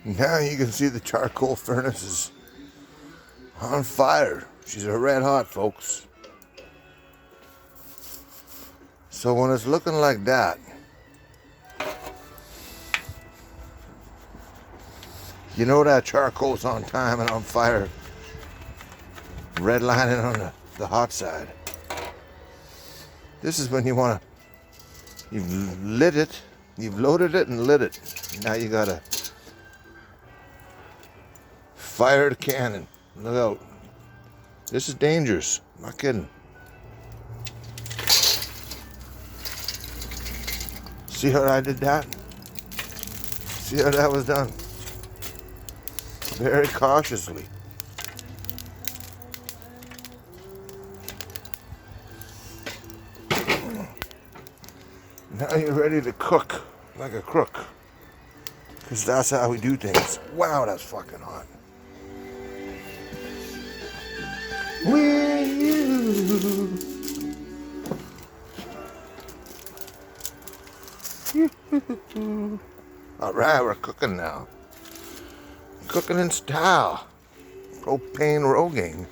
Now you can see the charcoal furnace is on fire. She's a red hot, folks. So when it's looking like that, you know that charcoal's on time and on fire, redlining on the hot side. This is when you want to, you've lit it, you've loaded it and lit it. Now you gotta fire the cannon. Look out. This is dangerous. I'm not kidding. See how I did that? See how that was done? Very cautiously. Now you're ready to cook like a crook. Because that's how we do things. Wow, that's fucking hot. With you. Alright, we're cooking now. Cooking in style. Propane Rogaine.